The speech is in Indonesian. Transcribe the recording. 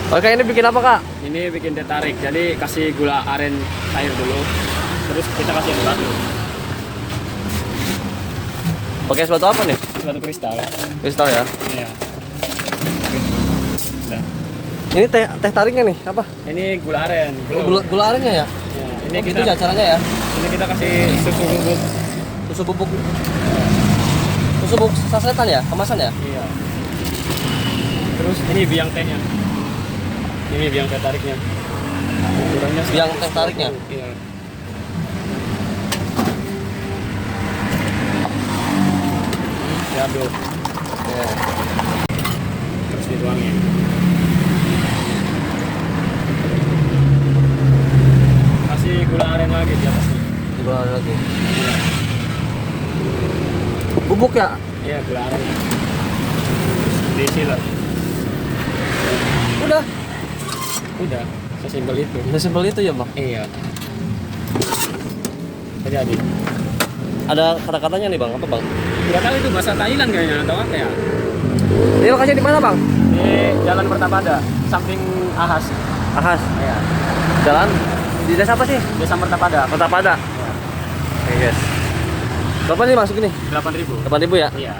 Oke, ini bikin apa kak? Ini bikin teh tarik. Jadi kasih gula aren cair dulu. Terus kita kasih yang batu. Pakai sepatu apa nih? Batu kristal. Kristal ya. Iya. Nah, Ini teh tariknya nih apa? ini gula aren. Gula arennya ya? Ya, ini Oh, kita gitu ya caranya ya? ini kita kasih susu bubuk. Susu bubuk. Susu bubuk sasetan ya? Kemasan ya? Iya. Terus ini biang tehnya. Ini biang teh tariknya. Ukurannya Biang teh tariknya? Iya. Diaduk. Ya. Terus dituangin. Kasih gula aren lagi di atasnya. Gula aren lagi. Iya. Bubuk ya? Iya, gula aren. Diisi lah. Udah. Udah, sesimpel itu. Sesimpel itu ya bang? Iya. Jadi Ada kata-katanya nih bang, apa bang? nggak tahu itu bahasa Thailand kayaknya atau apa ya. Ini lokasinya di mana bang? Di Jalan Mertapada, samping Ahas. Ahas. Iya. Jalan di desa apa sih? Desa Mertapada. Kota Pada. Iya. Oke guys. Berapa nih masuk ini? 8.000. 8.000 ya? Iya.